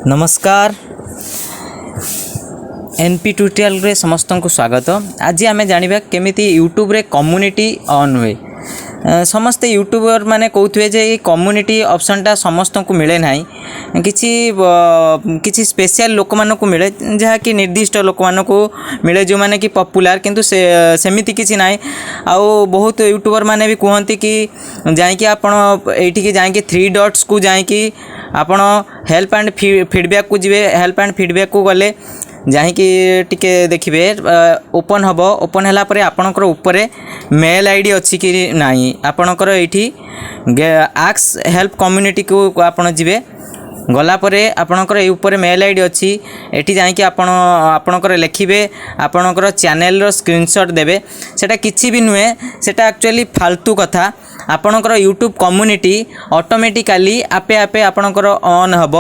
नमस्कार NP tutorial रे समस्त को स्वागत। आज आम जाना केमी यूट्यूब रे कम्युनिटी ऑन हुए। समस्ते यूट्यूबर माने कहते जे कम्युनिटी ऑप्शनटा समस्त को मिले ना किसी स्पेशल लोक मान को मिले जहाँकि निर्दिष्ट लोक मान को मिले जो माने कि पॉपुलर किंतु सेमिति किसी ना। आउ बहुत यूट्यूबर माने भी कहते कि जाइए आपण ये जाइए 3 डॉट्स को जाइए आपण हेल्प एंड फीडबैक को जीवे। हेल्प एंड फीडबैक को गले जहाँकि टिके देखिए ओपन हम। ओपन है पर आपणकर उपरे मेल आईडी अच्छी कि नहीं आपणकर ये आक्स हेल्प कम्युनिटी को आपण जीवे गलापर आपणकर ऊपर मेल आईडी अच्छी एटी जाकि आपणकर लिखे आपणकर चैनल स्क्रीनशॉट देवे। सेटा किसी भी नुहे सेटा एक्चुअली फालतू कथा। आपणकर यूट्यूब कम्युनिटी ऑटोमेटिकली आपे आपे आपणकर ऑन हम।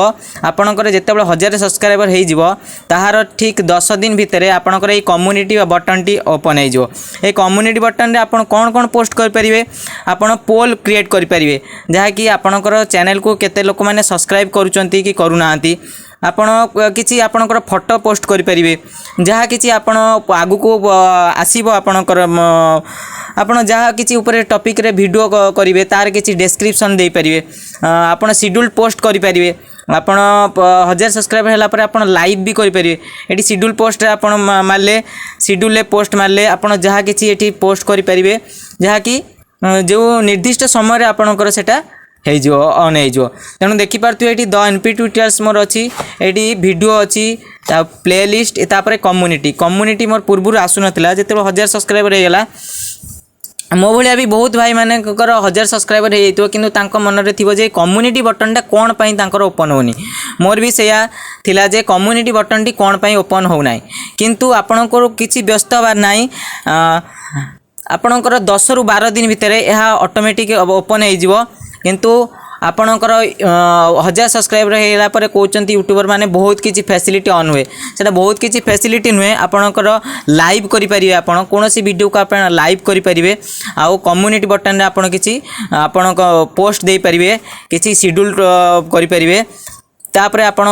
आपणकर जितेबाला 1000 सब्सक्राइबर हो ताहार ठीक 10 दिन भितर आपणकर ये कम्युनिटी बटन टी ओपन हो। ये कम्युनिटी बटन रे आपण कौन कौन पोस्ट करें आपण पोल क्रिएट करें जहाँकि आपणकर चैनल को केते लोक मैंने सब्सक्राइब करुँच कि करूना आपण किसी आपणकर फोटो पोस्ट करें जहाँ किसी आपण आगु को आसब आपणकर आपण जहाँ किसी ऊपर टॉपिक रे वीडियो करेंगे तार किसी डिस्क्रिप्शन दे पारे। आपण शेड्यूल पोस्ट करें आपण 1000 सब्सक्राइबर है पर आपण लाइव भी करें। ये शेड्यूल पोस्ट आपण मारले शेड्यूल पोस्ट मारले आपण जहाँ किसी ये पोस्ट करें जहाँ कि जो निर्दिष्ट समय आपणकर सेटा ऑन हो। तेणु देखिपे ये द एनपी ट्यूटोरियल्स मोर अच्छी ये वीडियो अच्छी प्लेलिस्ट तापर कम्युनिटी मोर पूर्व आसूना जिते 1000 सब्सक्राइबर होगा। मो भाया भी बहुत भाई माने 1000 सब्सक्राइबर हो कि मन में थी जे कम्युनिटी बटनटा कौन पाई ओपन होनी। मोर भी सैया थिला जे कम्युनिटी बटन टी कौन पाई ओपन होना किंतु आपणकर किसी व्यस्त हबार नाई। आपणकर 10 रु 12 दिन भितर यह ऑटोमेटिक ओपन हो किंतु आपणकर 1000 सब्सक्राइबर होगा पर कहते यूट्यूबर माने बहुत किसी फैसिलिटी ऑन हुए। सेटा बहुत किसी फैसिलिटी नुहे आपणकर लाइव करें आपड़ कौन सी वीडियो को आप लाइव करें। आउ कम्युनिटी बटन रे आपड़ किसी आपण पोस्ट दे पारे किसी शेड्यूल करें तापर आपण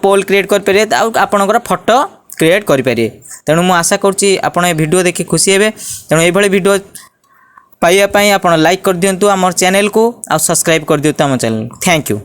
पोल क्रिएट करें आपणकर फोटो क्रिएट करें। तेणु मु आशा करुँची आपण वीडियो देखि खुशी हेबे। तेणु ये वीडियो पाइबा आप लाइक कर दिंतु आम चैनल को आ सब्सक्राइब कर दिंतु आम चैनल। Thank you.